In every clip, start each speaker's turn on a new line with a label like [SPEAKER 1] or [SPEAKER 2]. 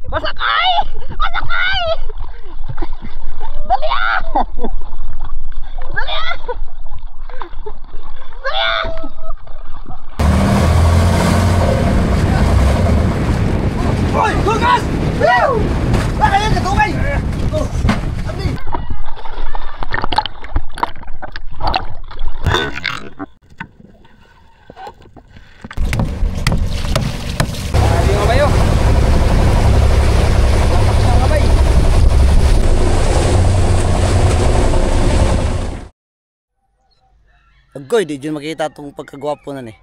[SPEAKER 1] Masakay! Masakay! Dali ah! Dali ah! Dali ah! Hoy! Bukas! Bakit yan katungay? Abdi! Agoy, di dyan makita itong pagkagwapo na eh.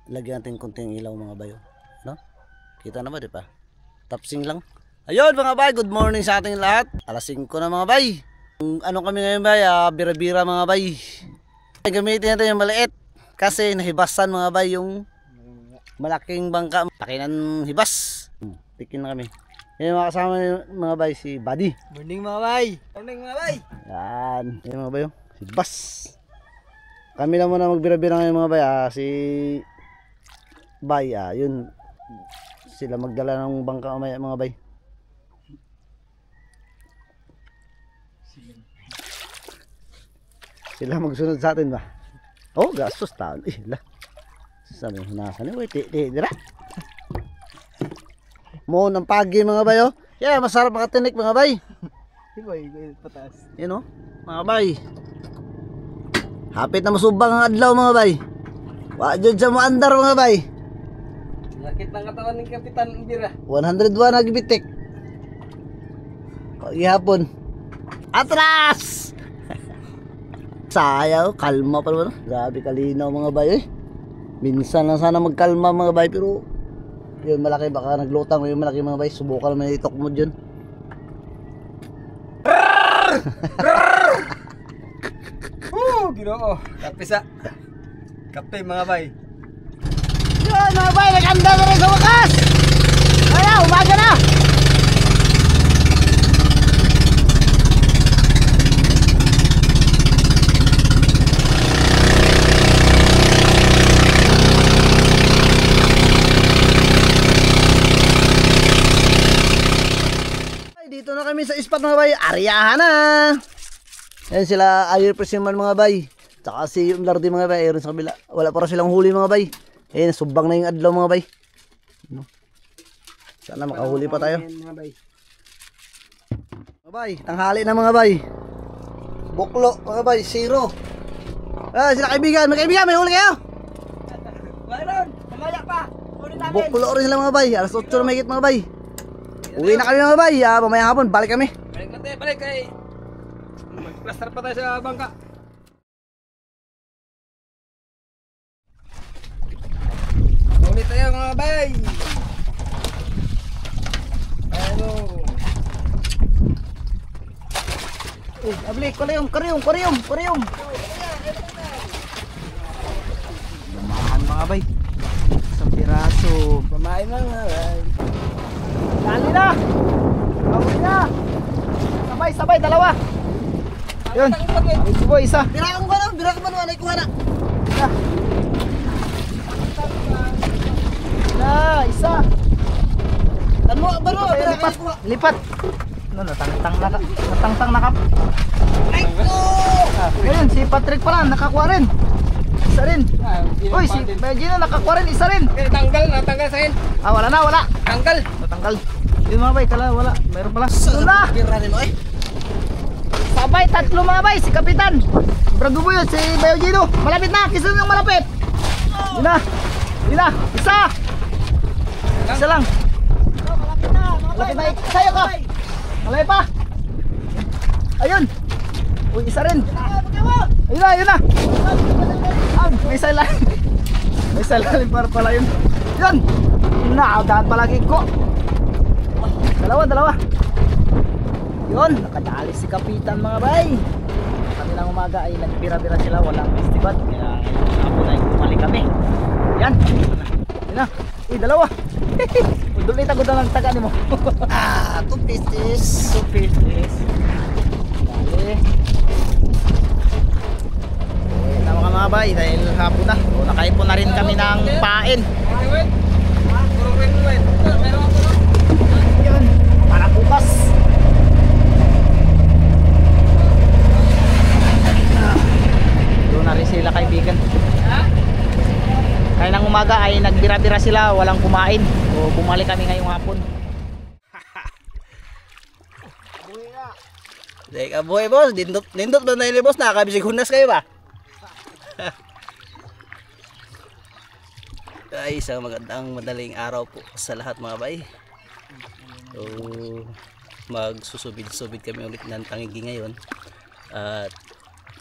[SPEAKER 1] Lagyan natin konting ilaw mga bayo. No? Kita na ba, di pa? Tapsing lang. Ayun mga bay, good morning sa ating lahat. Alas 5 na mga bay. Ano kami ngayon bay? Bira-bira mga bay. Gamitin natin yung maliit. Kasi nahibasan mga bay yung malaking bangka. Laki ng hibas. Tikin na kami. Yan mga kasama mga bay, si Buddy.
[SPEAKER 2] Morning mga bay. Morning mga bay.
[SPEAKER 1] Yan. Yan mga bayo. Hibas. Kami lang muna magbira-bira ngayon mga bay. Si bay, yun. Sila magdala ng bangka mamaya mga bay. Sila magsunod sa atin ba? Oh, gastos taon. Sabi nasa ni wait, dira. Mo ng pagi mga bay oh. Yeah, masarap makatinik mga bay.
[SPEAKER 2] Hiboy, pataas.
[SPEAKER 1] Yan oh, mga bay. Hapit na masubang ang adlaw mga bay. Wa jud sa moandar mga bay.
[SPEAKER 2] Sakit ng katawan ng Kapitan Bira.
[SPEAKER 1] 101 nagbitik. Gihapon. Atras! Sayaw, kalma pa naman. Grabe kalinaw mga bay eh. Minsan lang sana magkalma mga bay pero yun malaki baka naglutang mo yung malaki mga bay. Subukan naman itok mo dyan.
[SPEAKER 2] Ginoo. Kape sa. Kape mga bay.
[SPEAKER 1] Yan mga bay, nag-anda na rin sa wakas. Kaya, umaga na. Dito na kami sa spot mga bay. Aryahan na. Yan sila Ayer Presiman mga bay. Tsaka si yung Lardi mga bay. Ayun sa kabila. Wala para silang huli mga bay. Ayun, subang na yung adlaw mga bay. Sana makahuli pa tayo.
[SPEAKER 2] Mga bay.
[SPEAKER 1] Mga bay, tanghali na mga bay. Buklo mga bay, zero. Sila kaibigan, may kaibigan, may huli kayo.
[SPEAKER 2] Mayroon, mamaya pa. Huli namin.
[SPEAKER 1] Buklo rin sila mga bay. Alas 8 na mahigit mga bay. Uwi na kami mga bay. Mamaya hapon, balik kami.
[SPEAKER 2] Balik natin, balik kay. Mag-plaster pa tayo sa bangka. Huli tayo mga bay. Ano?
[SPEAKER 1] Abli, kuryum. Lumahan mga bay. Isang piraso.
[SPEAKER 2] Pamain lang mga bay.
[SPEAKER 1] Dali na. Huli na. Sabay, dalawa. Yun. Boy, isa. Bira ko ba anay kuha na. Isa. Tanmo baro, lipat. No, natangtang na kap. Ayun, si Patrick pala nakakuha rin. Isa rin. Uy, si Gino nakakuha rin, isa rin.
[SPEAKER 2] Natanggal sa akin.
[SPEAKER 1] Wala. Natanggal. Yun mga bay, kala wala. Mayroon pala. Wala. Sabay, tatlo mga bay, si Kapitan Brado Buyot, si Bayo Gino. Malapit na, kisa nang malapit. Yun na, isa lang. Malapit na, sayo ka. Malay pa. Ayun. Uy, isa rin. Ayun na. May salalim para pala yun. Yun na, dahan palagi ko. Dalawa. Yun, nakadali si Kapitan mga bay. Kanilang umaga ay nagbira-bira sila, walang festival. Kaya hapon ay bumalik kami. Yan. Yun na. Uy, dalawa. Ulit ako na lang taga ni mo. 2 pieces. Dali. Na mga bay, dahil hapon na. O, nakaipon na rin kami ng pain.
[SPEAKER 2] Wait. Meron ako.
[SPEAKER 1] Yun.
[SPEAKER 3] bira-bira sila, walang kumain. So bumalik kami ngayong hapon.
[SPEAKER 1] Teka buhay boss, nindot ba na yun boss? Nakakabisig hunas kayo ba? Ay, isang magandang madaling araw po sa lahat mga bay. So, magsusubid-subid kami ulit ng tangigi ngayon. At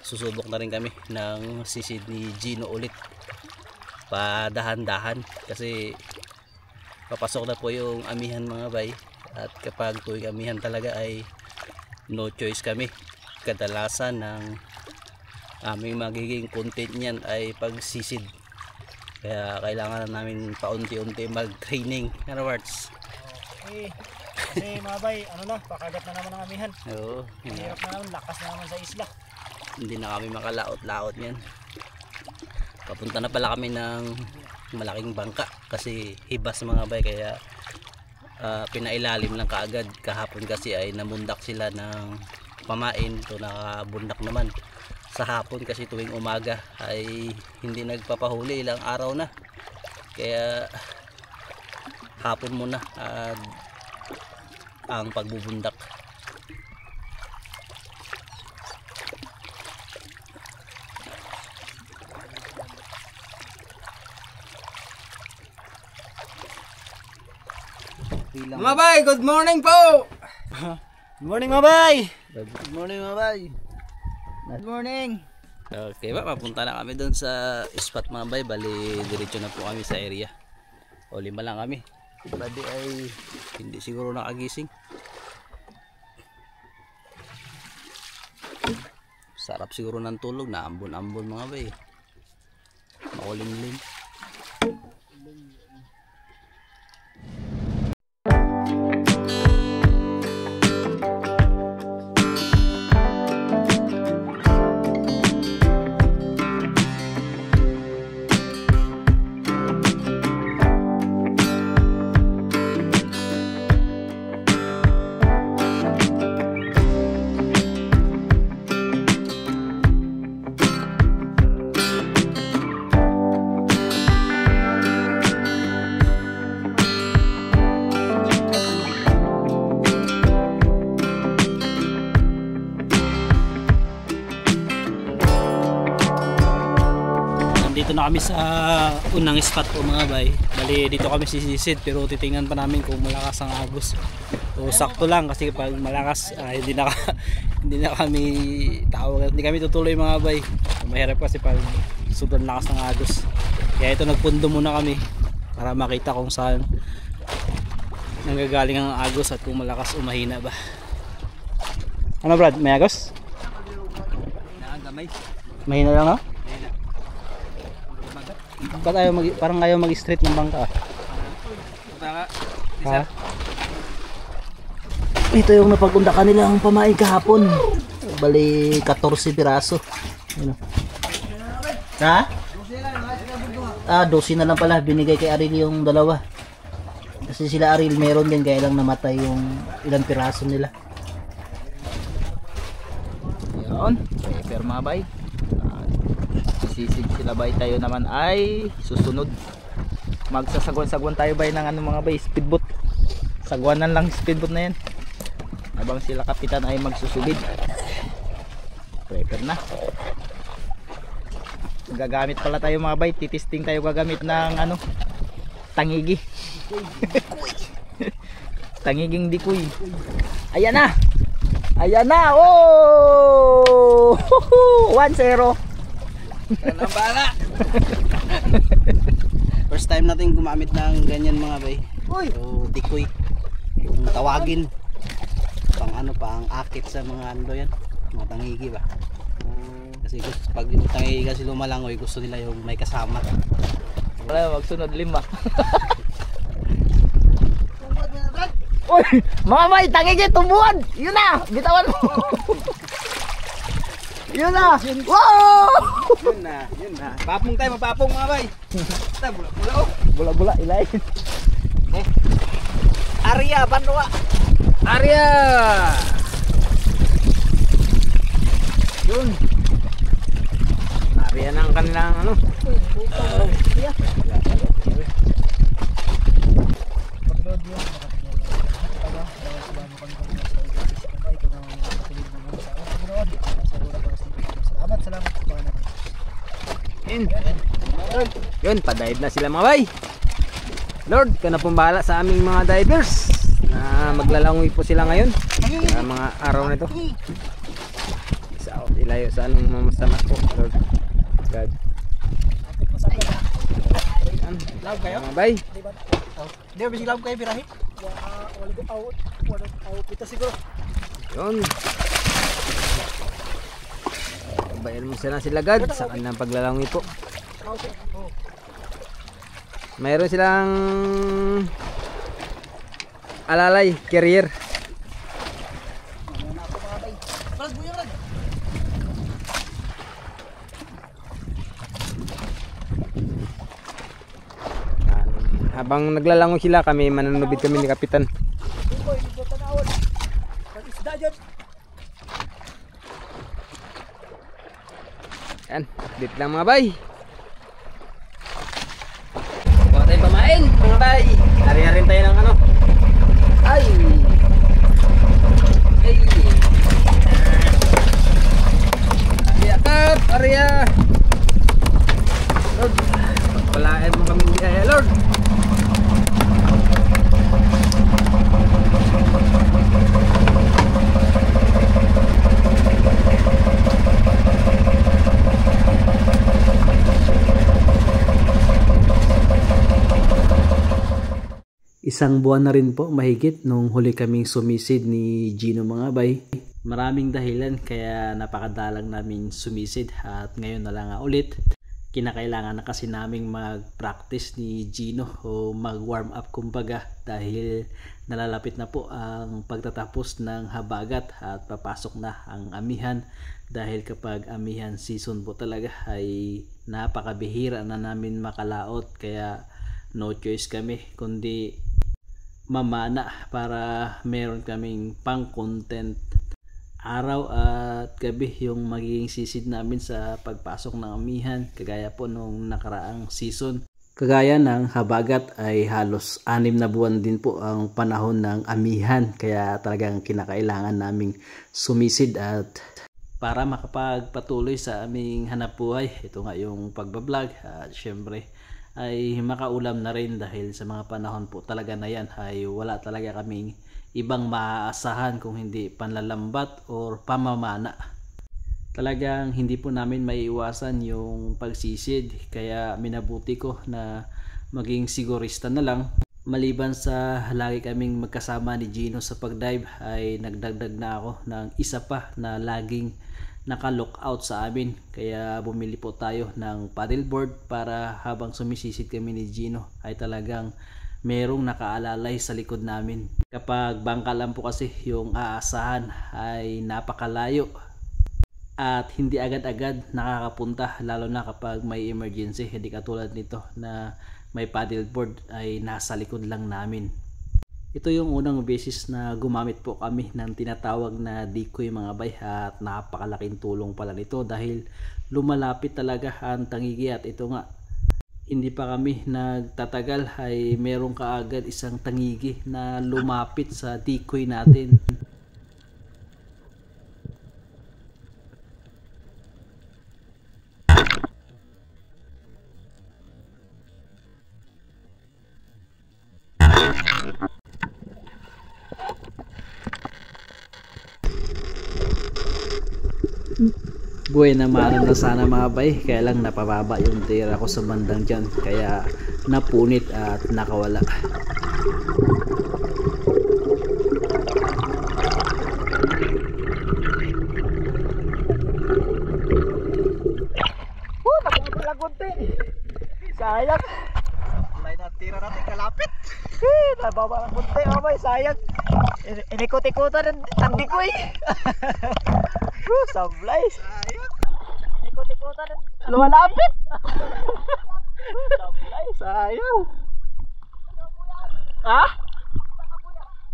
[SPEAKER 1] susubok na rin kami ng sisid ni Gino ulit. Padahan-dahan kasi papasok na po yung amihan mga bay. At kapag tuwing amihan talaga ay no choice kami. Kadalasan ng aming magiging content niyan ay pagsisid. Kaya kailangan na namin paunti-unti mag-training. Ano words?
[SPEAKER 3] Okay. Kasi mga bay, ano na, pakagat na naman ang amihan.
[SPEAKER 1] Oo.
[SPEAKER 3] Hirap na naman, lakas na naman sa isla.
[SPEAKER 1] Hindi na kami makalaot-laot niyan. Papunta na pala kami ng malaking bangka kasi hibas mga bay, kaya pinailalim lang kaagad. Kahapon kasi ay namundak sila ng pamain, to nakabundak naman sa hapon kasi tuwing umaga ay hindi nagpapahuli, ilang araw na, kaya hapon muna ang pagbubundak.
[SPEAKER 2] Mga bay, good morning po!
[SPEAKER 3] Good morning mga bay!
[SPEAKER 1] Good morning mga bay.
[SPEAKER 3] Good morning!
[SPEAKER 1] Okay ba, papunta na kami doon sa spot mga bay. Bali diretso na po kami sa area. O 5 lang kami. Bali ay hindi siguro nakagising. Sarap siguro ng tulog na ambon-ambon mga bay. Makulimlim. Dito na kami sa unang spot po mga bay. Bali dito kami sisisid, pero titingnan pa namin kung malakas ang agos. O sakto lang kasi pag malakas hindi na kami tawag, hindi kami tutuloy mga bay. Mahirap kasi pag sobrang lakas ng agos. Kaya ito nagpundo muna kami para makita kung saan nanggagaling ang agos at kung malakas o mahina ba. Ano Brad, may agos?
[SPEAKER 2] Nakagamay.
[SPEAKER 1] Mahina lang ha? Ba't ayaw parang ayaw mag-straight ng bangka? Ha? Ito yung napagundakan nilang pamain kahapon. Bali 14 piraso. Ano? Ha? 12 na lang pala binigay kay Aril yung dalawa. Kasi sila Aril meron din, kaya lang namatay yung ilang piraso nila.
[SPEAKER 3] Yun, paper mga bay. Sisid sila bay, tayo naman ay susunod. Magsasagwan-sagwan tayo bay ng ano mga bay, speedboat. Sagwanan lang speedboat na yan. Habang sila kapitan ay magsusubid. Prepare na. Gagamit pala tayo mga bay, titisting tayo gagamit ng ano, tangigi. Tangiging dikoy. Ayan na. Ayan na. Oh! 1-0.
[SPEAKER 2] Ano bala?
[SPEAKER 1] First time natin gumamit ng ganyan mga bay.
[SPEAKER 3] Uy!
[SPEAKER 1] So, dikoy. Yung tawagin. Pang ano, pang akit sa mga ano yan. Mga tangigi ba? Kasi pag yung tangigi kasi lumalangoy, gusto nila yung may kasama.
[SPEAKER 3] Wala, magsunod 5. Uy! Mga bay, tangigi, tumbuhan! Yun na! Bitawan mo! Yun na! Wow!
[SPEAKER 2] Yun na. Papong tayo, mapapong mga bay. Basta, bula-bula oh.
[SPEAKER 3] Bula-bula, ilayin.
[SPEAKER 1] Arya, Banwa!
[SPEAKER 2] Arya!
[SPEAKER 3] Yun.
[SPEAKER 2] Arya na ang kanilang ano. Yun, pa-dive na sila mga bay. Lord, ka na pong bahala sa aming mga divers na maglalangoy po sila ngayon sa mga araw na ito. Sa ilayo sa anong mamasamat po, Lord God.
[SPEAKER 3] Love kayo?
[SPEAKER 2] Mga bay,
[SPEAKER 3] Di ba love kayo birahe? Wala kita siguro.
[SPEAKER 2] yun. Bayan mo sila God sa kanilang paglalangoy po. Mayroon silang alalay, carrier. Habang naglalangoy sila, kami mananubid kami ni Kapitan. Yan, dito lang mga bay. Buka tayo pamain mga bay. Ariya rin tayo ng ano. Ay! Ay! Ariya kap! Ariya! Lord, pagpalain mo kami biyaya Lord.
[SPEAKER 1] Isang buwan na rin po mahigit nung huli kaming sumisid ni Gino mga bay. Maraming dahilan kaya napakadalang namin sumisid at ngayon na lang ulit. Kinakailangan na kasi naming mag-practice ni Gino o mag-warm up kumbaga dahil nalalapit na po ang pagtatapos ng habagat at papasok na ang amihan. Dahil kapag amihan season po talaga ay napakabihira na namin makalaot kaya no choice kami kundi mamana para meron kaming pang content araw at gabi yung magiging sisid namin sa pagpasok ng amihan kagaya po nung nakaraang season. Kagaya ng habagat ay halos 6 na buwan din po ang panahon ng amihan kaya talagang kinakailangan naming sumisid at para makapagpatuloy sa aming hanapbuhay. Ito nga yung pagbablog at syempre ay makaulam na rin dahil sa mga panahon po talaga na yan ay wala talaga kaming ibang maaasahan kung hindi panlalambat or pamamana. Talagang hindi po namin maiiwasan yung pagsisid kaya minabuti ko na maging sigurista na lang. Maliban sa lagi kaming magkasama ni Gino sa pagdive ay nagdagdag na ako ng isa pa na laging naka-lookout sa amin kaya bumili po tayo ng paddleboard para habang sumisisid kami ni Gino ay talagang merong nakaalalay sa likod namin. Kapag bangka lang po kasi yung aasahan ay napakalayo at hindi agad-agad nakakapunta lalo na kapag may emergency, hindi katulad nito na may paddleboard ay nasa likod lang namin. Ito yung unang beses na gumamit po kami ng tinatawag na decoy mga bay at napakalaking tulong pala nito dahil lumalapit talaga ang tangigi at ito nga hindi pa kami nagtatagal ay meron kaagad isang tangigi na lumapit sa decoy natin. Buhay na mano na sana mga bay kaya lang napababa yung tira ko sa bandang dyan kaya napunit at nakawala.
[SPEAKER 3] Nagpapalagunti. Sayang. May natira natin kalapit. Nababa ng bunti. Oh boy, sayang. Inikot-ikutan ang dikoy. Sablay. Sayang. Inikot-ikutan ang lumalapit. Sablay, sayang. Ha?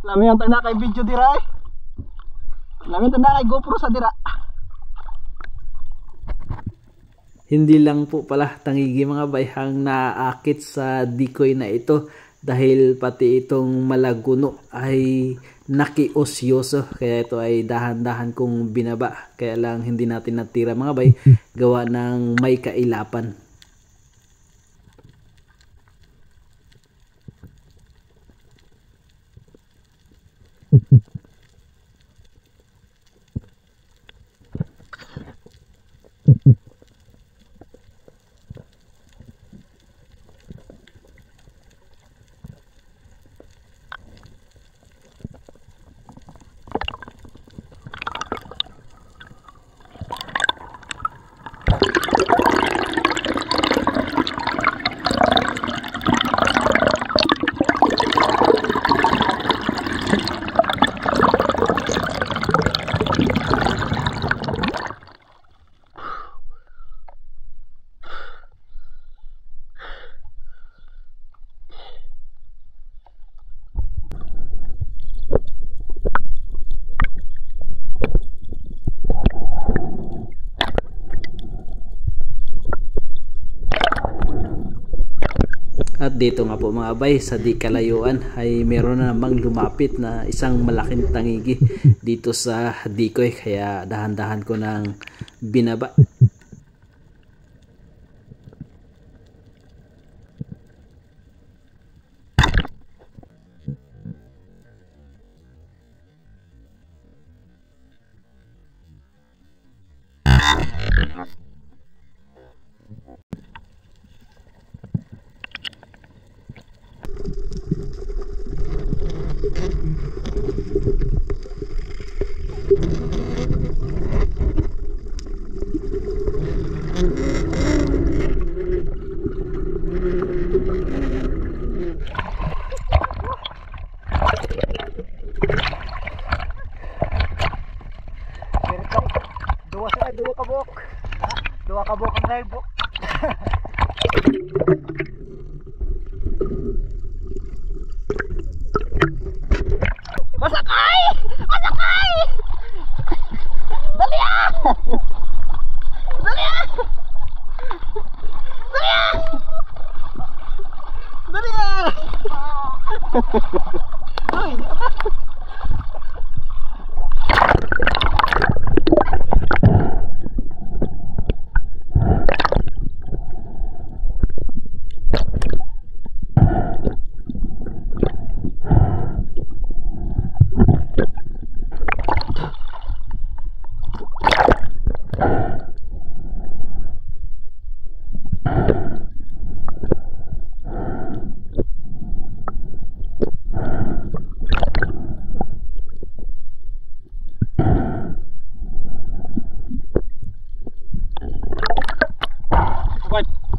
[SPEAKER 3] Lami ang tanda kay video dira eh. Lami ang tanda kay GoPro sa dira.
[SPEAKER 1] Hindi lang po pala tangigi mga bayhang naaakit sa decoy na ito dahil pati itong malaguno ay nakiosyoso kaya ito ay dahan-dahan kong binaba kaya lang hindi natin natira mga bay gawa ng may kailapan.
[SPEAKER 4] At dito nga po mga bay, sa di kalayuan ay meron na namang lumapit na isang malaking tangigi dito sa dikoy, kaya dahan-dahan ko nang binaba.
[SPEAKER 3] Dua kabok ang rebo. Masakay! Masakay! Dali ah! Dali ah! Dali ah! Dali ah! Ay!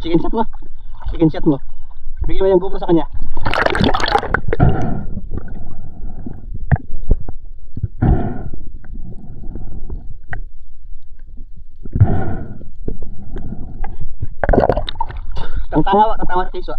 [SPEAKER 3] Chicken shot mo. Chicken shot mo. Bigyan mo yung GoPro sa kanya. Tangtawa sa keso.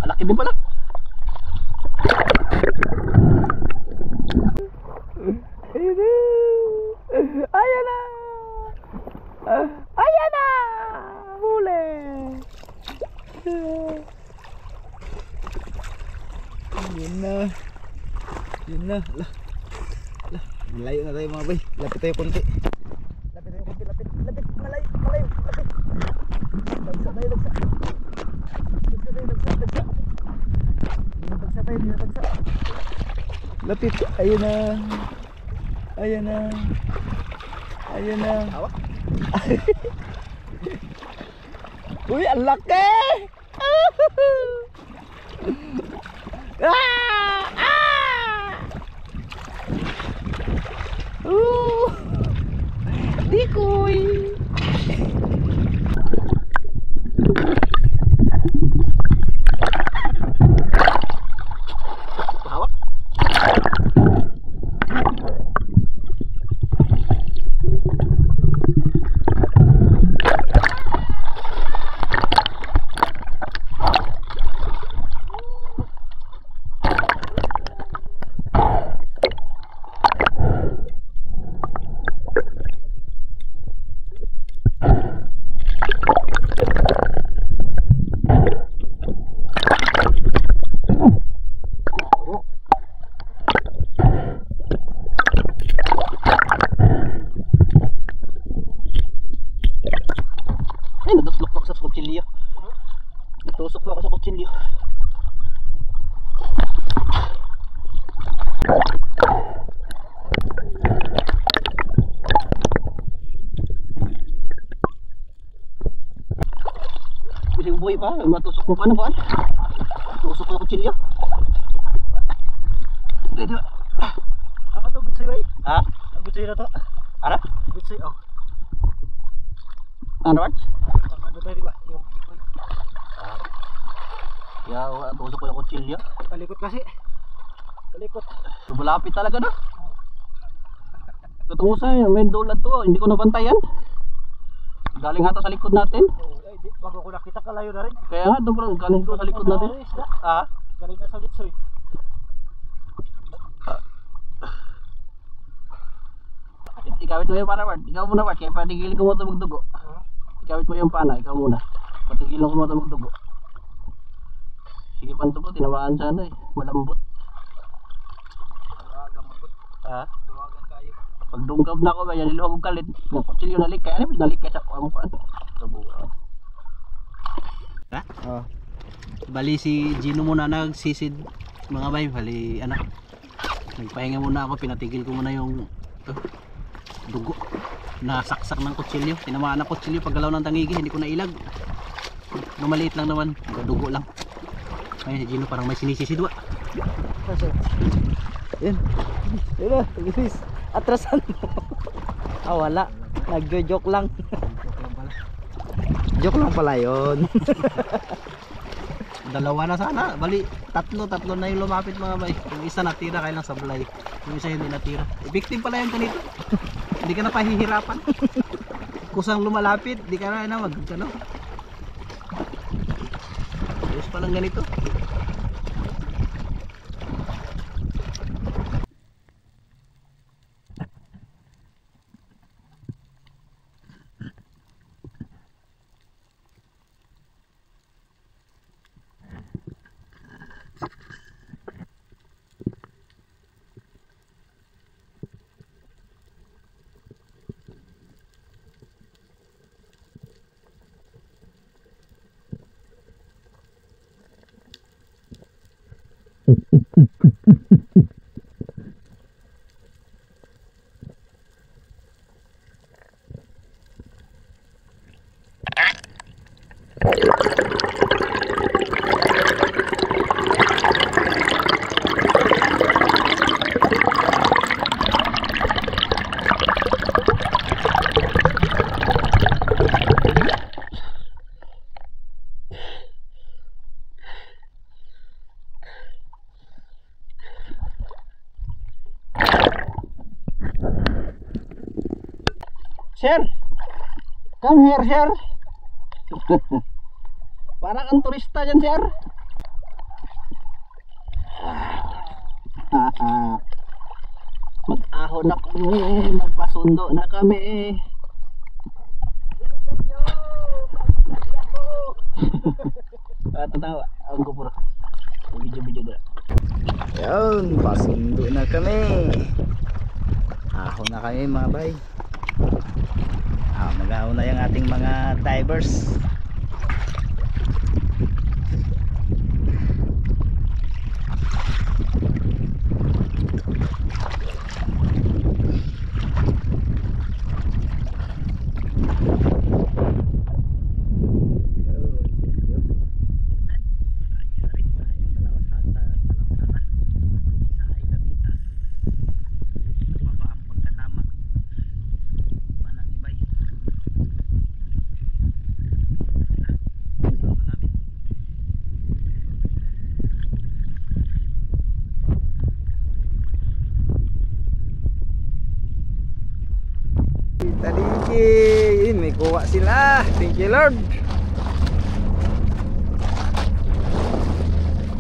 [SPEAKER 3] Laki din pala. Ayan na! Ayan na! Huli! Yun na. Yun na. Malayo na tayo mga bay. Lapit tayo konti. Lapit. Malayo. Lapit. Bagsa tayo. Lapit. Ayun na. Uy, ang laki! Dikoy. Hawak. Ay, naduslok ako sa kutsilyo. Natusok ako sa kutsilyo. Kasi buhay pa, matusok mo pa na ba? Tusok ko sa kutsilyo. Dito. Apa to, gutsoy ba? Ha? Gutsoy na to. Ara? Gutsoy, oh. Ano ba? Ano tayo diba? Ya, tusok ko yung kutsilyo. Palikot kasi. Palikot. Malapit talaga na. Katungusan, may dulad to. Hindi ko nabantayan. Galing hata sa likod natin.
[SPEAKER 2] Bago ko nakita kalayo na rin.
[SPEAKER 3] Kaya nga, doon galing ko sa likod natin. Ha?
[SPEAKER 2] Galing na sa bitsoy.
[SPEAKER 3] Ikawit mo yung pana, Bart. Ikaw muna, Bart. Kaya patigilin ko mo ito magdugo. Ikawit mo yung pana. Ikaw muna. Patigilin ko mo ito magdugo. Sige, panto ko. Tinamaan sa ano eh. Malambot. Ha? Pag dungkab na ako, kaya niluhag ko kalit. Kutsilyo nalik. Kaya ano, nalik kaya sa kuha mo.
[SPEAKER 1] Ha? Oh. Bali si Gino muna nagsisid mga bay. Bali ano. Nagpahinga muna ako, pinatigil ko muna yung dugo na saksak ng kutsilyo. Tinamaan ng kutsilyo paggalaw ng tangigi, hindi ko nailag. Maliit lang naman, dugo lang. Ayun si Gino parang may sinisisidwa.
[SPEAKER 3] Yan. Yan na, guys. Atrasan mo. Wala. Nagjo-joke lang. Joke lang pala yun.
[SPEAKER 1] Dalawa na sana, bali tatlo na yung lumapit mga bay. Yung isa natira kaya lang sablay, yung isa hindi natira. Victim pala yung ganito. Hindi ka na pahihirapan. Kusang lumalapit, di ka na mag ano. Ayos palang ganito.
[SPEAKER 3] Sir, come here, sir. Parang kang turista dyan, sir. Mag-ahon na kami, magpasundo na kami. Tatawa, ang kupuro. Video doon. Yan, pasundo na kami. Ahon na kami mga bay. Mag-ahon na yung ating mga divers.
[SPEAKER 2] Sige, may kuha sila. Thank you Lord.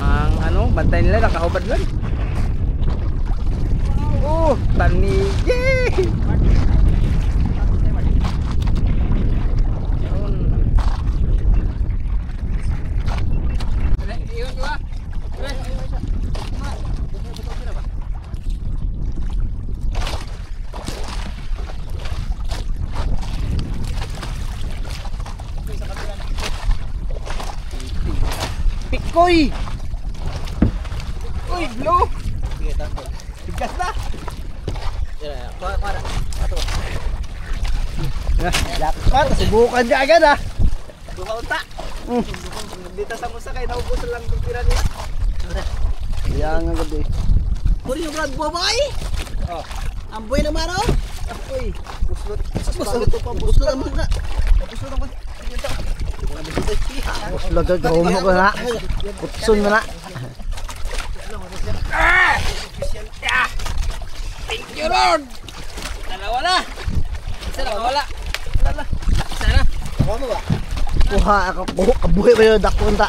[SPEAKER 2] Ang ano, bantay nila nakahubad lang. Oh, tanigi.
[SPEAKER 1] Pikoy!
[SPEAKER 2] Uy, blue. Bigas na.
[SPEAKER 1] Lakpat, subukan niya agad ah.
[SPEAKER 2] Bukaunta. Dito sa musa kay naubusan lang kung tira nila.
[SPEAKER 1] Yan ang gabi.
[SPEAKER 3] Puri yung brad boy.
[SPEAKER 2] Oh.
[SPEAKER 3] Amboy naman oh.
[SPEAKER 2] Uy, buslot.
[SPEAKER 3] Busto naman na.
[SPEAKER 1] Uslo to, gumo ko na. Putsun mo na.
[SPEAKER 2] Thank you Lord. Dalawa na. Isa na wala. Isa na.
[SPEAKER 3] Ako mo ba?
[SPEAKER 1] Kuha ako, kabuhi ko yung dakunta.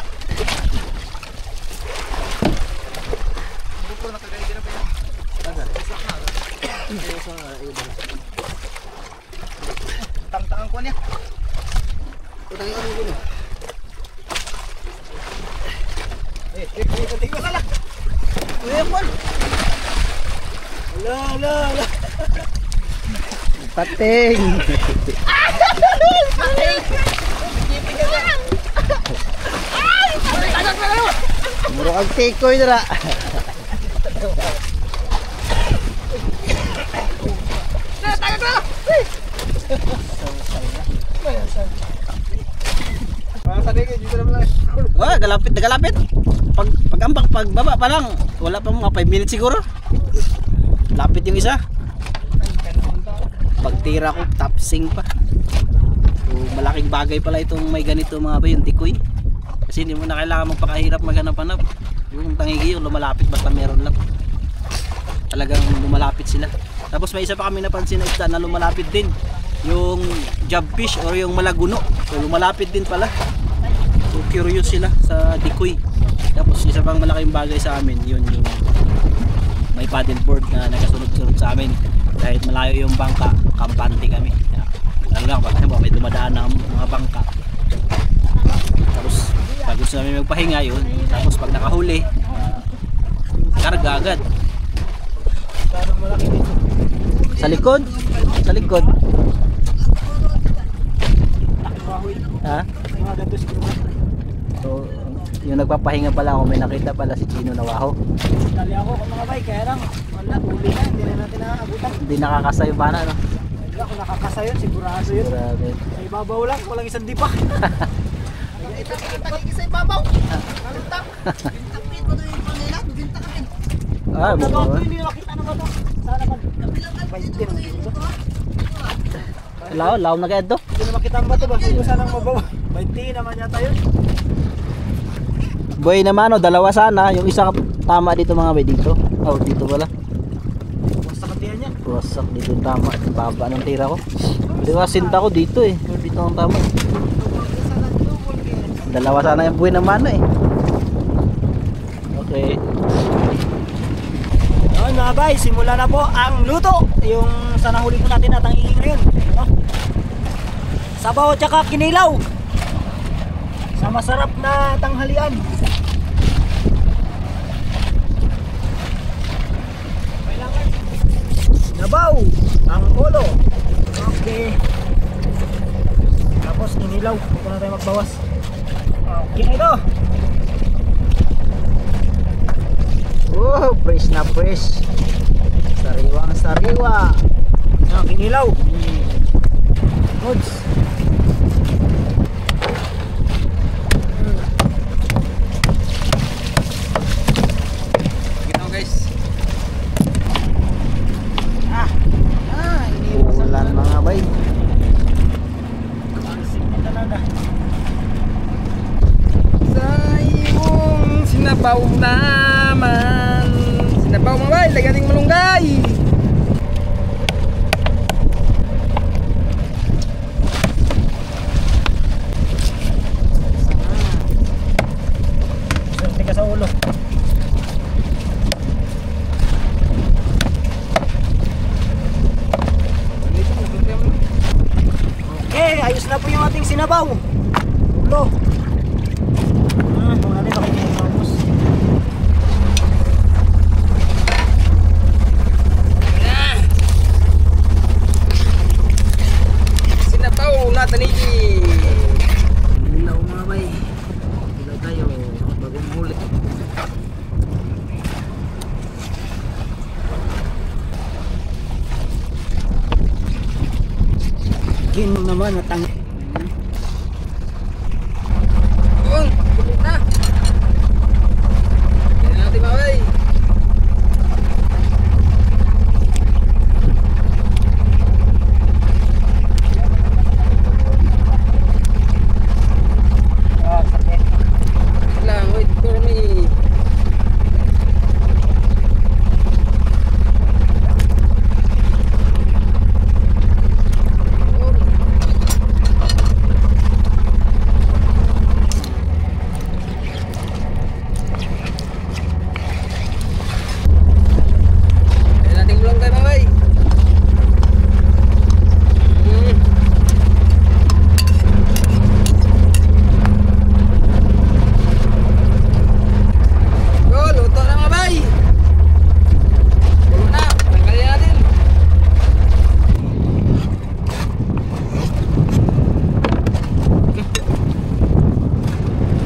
[SPEAKER 3] Tang-tangan ko niya. Utangin ko mo.
[SPEAKER 2] Tingnan ka lang.
[SPEAKER 3] Uy, Paul. Ala.
[SPEAKER 1] Pating. Muro kang tikoy na.
[SPEAKER 3] Oh, galapit. Pagbaba pa lang. Wala pa mga 5 minutes siguro. Lapit yung isa. Pagtira ko, tapsing pa. So, malaking bagay pala itong may ganito mga ba yung tikoy. Kasi hindi mo na kailangan magpakahirap maghanap-hanap. Yung tangigi yung lumalapit basta meron lang. Talagang lumalapit sila. Tapos may isa pa kami napansin na isda na lumalapit din. Yung jobfish or yung malaguno. So lumalapit din pala. So curious sila sa tikoy. Tapos isa pang malaking bagay sa amin, yun yung may paddleboard na nagasunod-sunod sa amin. Kahit malayo yung bangka, kampante kami. Lalo lang pag may dumadaan ng mga bangka. Tapos pag gusto namin magpahinga yun, tapos pag nakahuli, karga agad. Sa likod? Sa likod? Ha? So, yung nagpapahinga pala ako, may nakita pala si Chino Nawaho.
[SPEAKER 2] Dali ako mga bay, kaya lang wala, huli na, hindi na natin nakakabutan.
[SPEAKER 3] Hindi nakakasayo pa na, no?
[SPEAKER 2] Hindi ako nakakasayon, sigurado yun.
[SPEAKER 3] Grabe.
[SPEAKER 2] Sa ibabaw lang, walang isang dipak.
[SPEAKER 3] Ito sa ibabaw. Malutang. Bintapit mo yung pangilan, bintakapin. Ah,
[SPEAKER 2] Nabato, hindi nakita na ba ito? Sana pag baitin.
[SPEAKER 3] Lao na kaya ito.
[SPEAKER 2] Hindi na makita ang bato ba? Hindi ko sanang mabawa. Baitin naman yata yun.
[SPEAKER 3] Boy naman, no, dalawa sana. Yung isa tama dito mga bay, dito. Oh, dito pala.
[SPEAKER 2] Basta katihan niya.
[SPEAKER 3] Wasak dito yung tama. Baba ng tira ko. Di ba sinta ko dito eh. Dito ang tama. Dalawa sana yung buhay naman eh. Okay.
[SPEAKER 2] Noon mga bay, simula na po ang luto. Yung sa nahuli po natin at ang iing ngayon. No? Sabaw at saka kinilaw. Sa masarap na tanghalian. Nabaw ang ulo. Okay. Tapos kinilaw. Huwag na tayo magbawas. Okay na ito.
[SPEAKER 3] Oh, fresh na fresh. Sariwa ang sariwa.
[SPEAKER 2] Ang kinilaw. Goods.
[SPEAKER 3] Ginaw guys.
[SPEAKER 1] Ulan mga bay.
[SPEAKER 2] Talaga.
[SPEAKER 5] Sa iyong sinabaw naman. Sinabaw mga bay, lagating malunggay.
[SPEAKER 2] Tapos na po yung ating sinabaw. Lo. Kung natin bakit yung maubos.
[SPEAKER 5] Sinabaw na tanigi.
[SPEAKER 2] Ilaw mga bay. Ilaw tayo bagong huli. Gin naman natang.
[SPEAKER 5] Yun, tuloy na. Kaya natin mga bay. Lang, wait for me. Kaya natin ulang kayo mga bay. Yo, luto na mga bay. Luto na, tanggalin natin.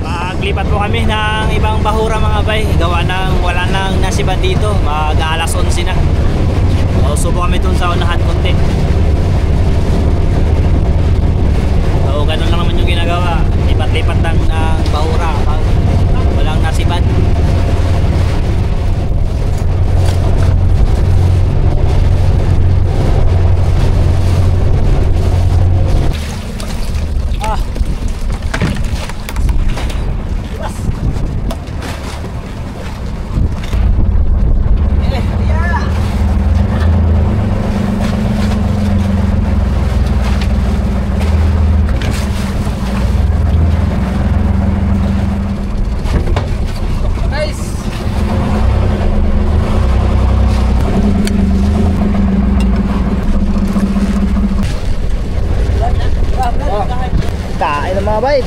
[SPEAKER 3] Maglipat po kami ng ibang bahura mga bay. Gawa ng wala nang nasiba dito. Mag-alas 11 na. So, subo kami dun sa unahan konti. So, ganun lang naman yung ginagawa. Lipat-lipat lang ng bahura pag walang nasiban.
[SPEAKER 5] Guys,
[SPEAKER 3] Kain ng mga bay.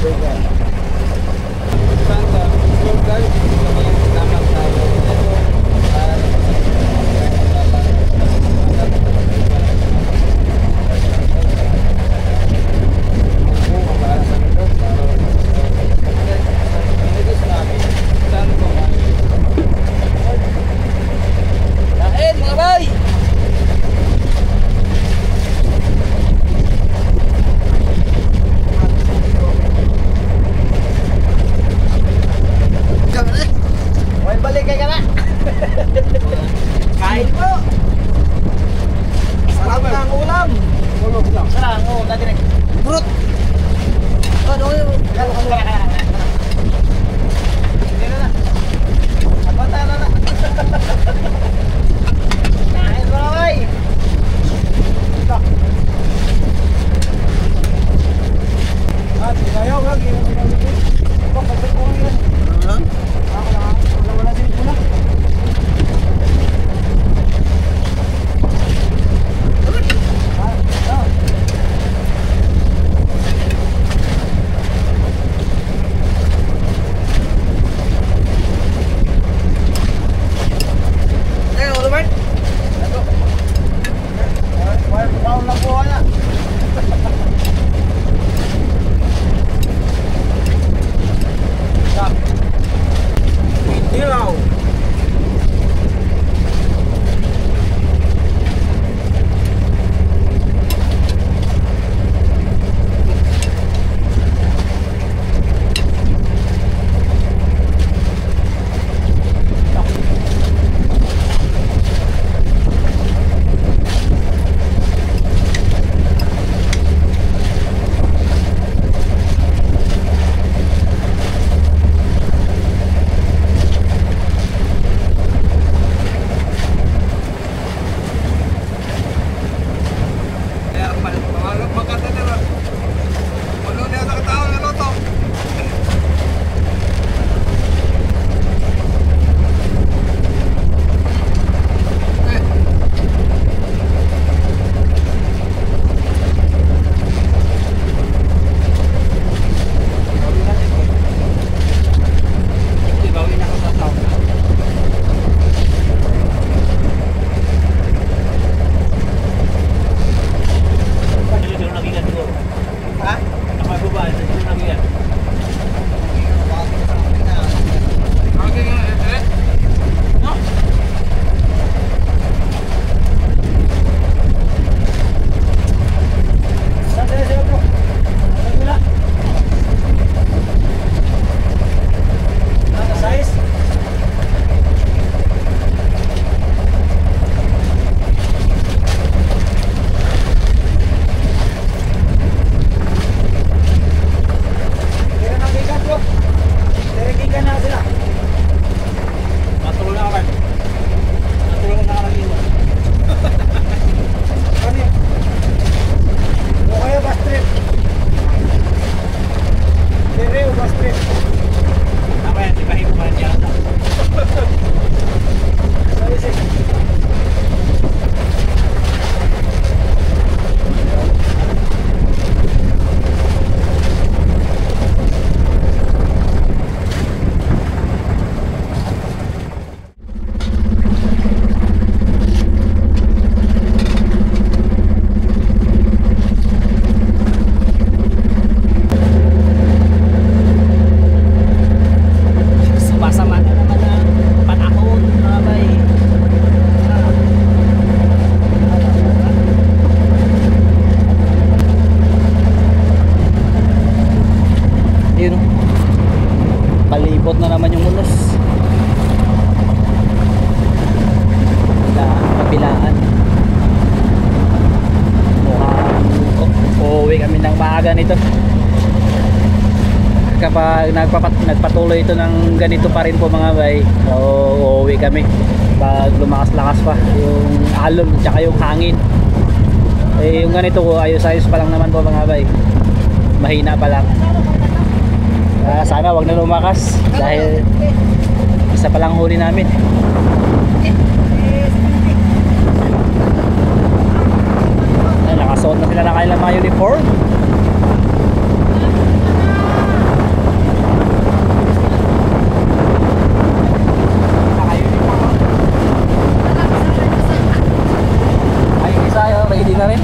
[SPEAKER 5] kain mga bay.
[SPEAKER 1] Ikaw na.
[SPEAKER 2] na naman yung unos. Kabilaan. Uuwi kami ng maaga nito. Kapag nagpatuloy ito ng ganito pa rin po mga bay, so uuwi kami pag lumakas-lakas pa yung alon at yung hangin. Eh yung ganito ko ayos-ayos pa lang naman po mga bay, mahina pa lang. Sana wag na lumakas dahil isa pa lang huli namin. Ay, nakasuot na sila ng kailang mga uniform. Ready na rin.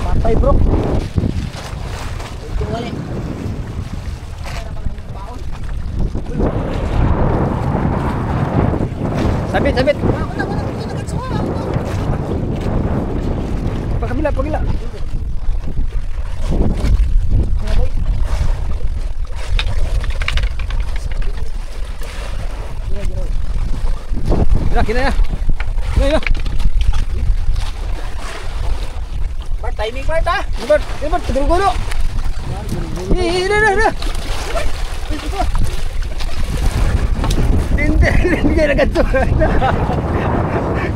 [SPEAKER 2] Patay bro. Sabit, sabit. Pagkabila, pagkabila. Kina ya. Kina ya. Part timing part ah. Bert, Bert, guru-guru. Ini dah. Tintin, dia nak tu.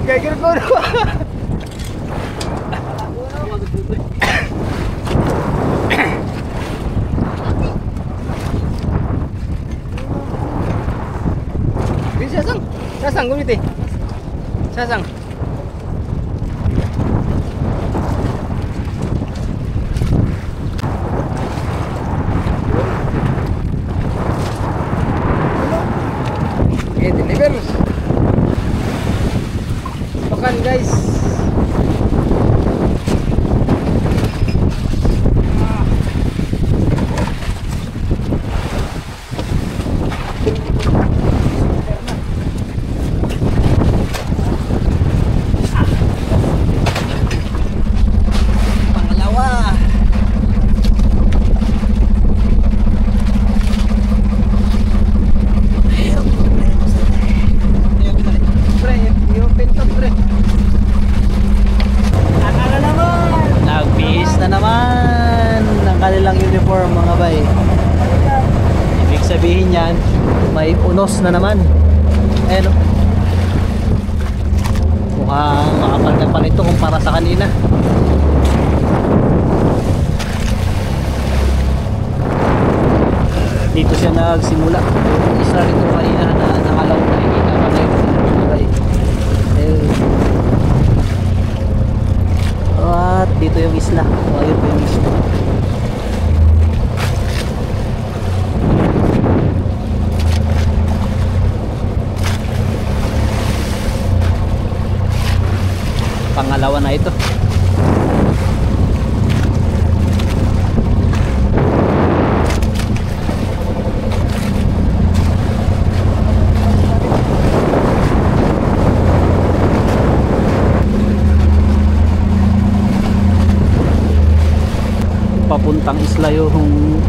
[SPEAKER 2] Kayak guru-guru. Sasang guliti. Sasang. Okay, deliver. Pakan guys.
[SPEAKER 1] na naman. Ayan o. Mukhang makapal na pala ito kumpara sa kanina. Dito siya nagsimula. Yung isla rito kanina na nakalaw na nakikita pa na yung at dito yung isla. Ayun po yung isla. Pangalawa na ito. Papuntang isla yung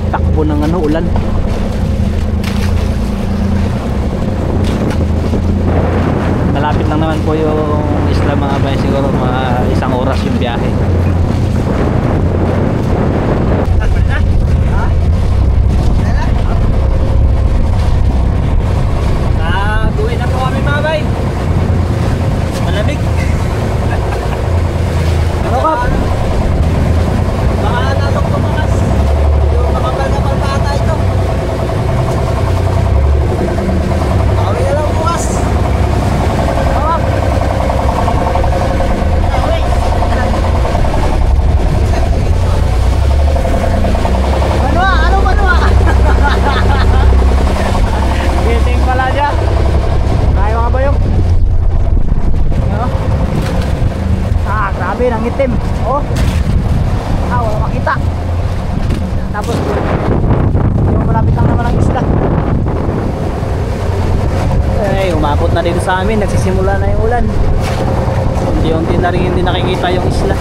[SPEAKER 1] takbo ng ulan. Malapit lang naman po yung isla mga bay, siguro mga 1 oras yung biyahe. Buwi na po kami mga bay. Malamig. Ano ka? Baka natok tumakas. Yung kapal-kapal pa ata ito. Awi na lang bukas. Tawag. Awi. Manua, ano manua? Gising pala dyan. Kaya mga bayong. Grabe, nangitim. Oh. Wala makita. Tapos yung malapit lang naman ang isla. Umabot na dito sa amin. Nagsisimula na yung ulan. Unti-unti na rin hindi nakikita yung isla.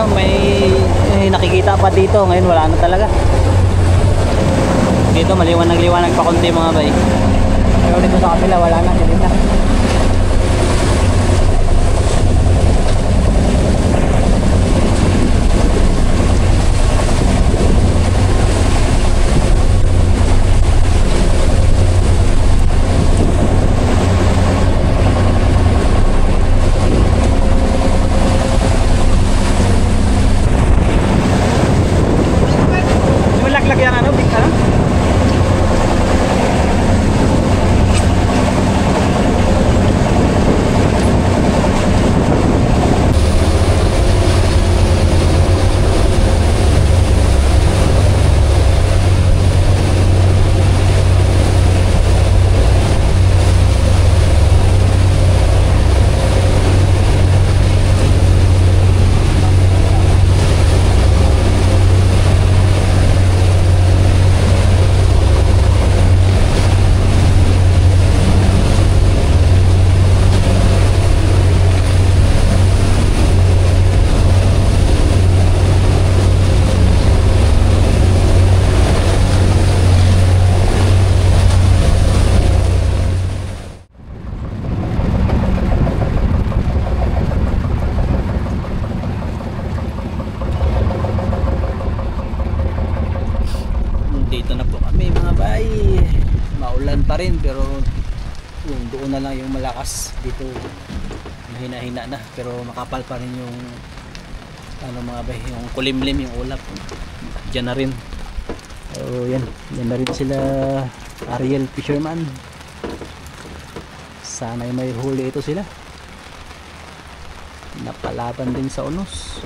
[SPEAKER 1] May nakikita pa dito, ngayon wala na talaga. Dito maliwanag-liwanag pa konti mga bay. Pero dito sa kapila wala na, dilim na. pa rin pero yung doon na lang yung malakas, dito mahina-hina na pero makapal pa rin yung ano mga bay, yung kulimlim yung ulap dyan na rin. So yan na rin sila Ariel Fisherman. Sana'y may huli ito sila. Napalaban din sa unos.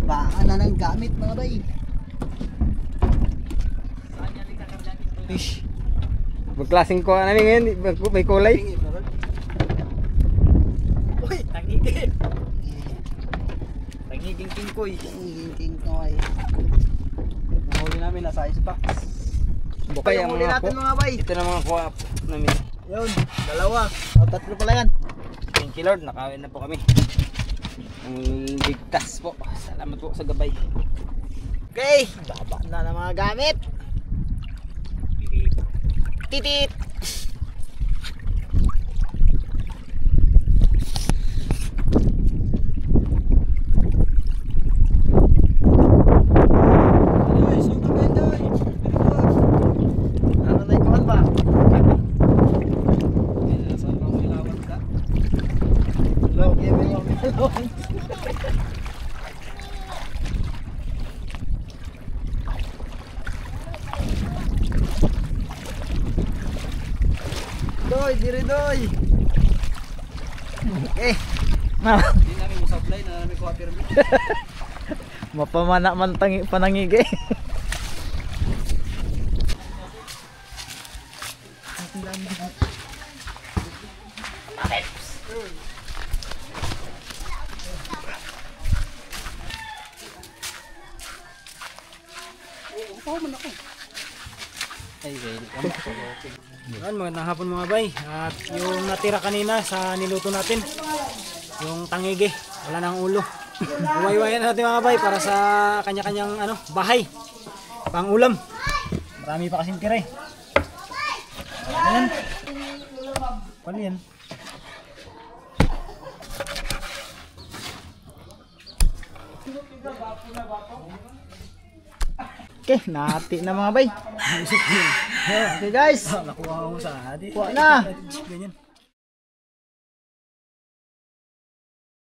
[SPEAKER 1] Baka na ng gamit mga bay. Fish.
[SPEAKER 2] Magklaseng ko namin ngayon, may kulay.
[SPEAKER 1] Uy, tangigin. Tangigin kingkoy. Tangigin kingkoy. Nahuli namin nasa icebox.
[SPEAKER 2] Bukay ang
[SPEAKER 1] huli
[SPEAKER 2] mga
[SPEAKER 1] natin mga bay.
[SPEAKER 2] Ito na mga kuha namin.
[SPEAKER 1] Yun, dalawa. O tatlo pala yan.
[SPEAKER 2] Thank you Lord, nakawin na po kami. Ang bigtas po. Salamat po sa gabay.
[SPEAKER 1] Okay, baba na ng mga gamit. Titit. Doy, diri doy. Okay.
[SPEAKER 2] Hindi namin mo supply na namin kuha pirmi.
[SPEAKER 3] Mapamana man panangigi.
[SPEAKER 2] Yan, magandang hapon mga bay. At yung natira kanina sa niluto natin, yung tangigi, wala nang ulo. Uway-uwayan natin mga bay para sa kanya-kanyang bahay, pang ulam. Marami pa kasing tira eh. Ayan. Paano yan?
[SPEAKER 3] Okay, nati na mga bay. Okay guys.
[SPEAKER 2] Nakuha ko sa atin.
[SPEAKER 3] Kuha na.
[SPEAKER 2] Ganyan.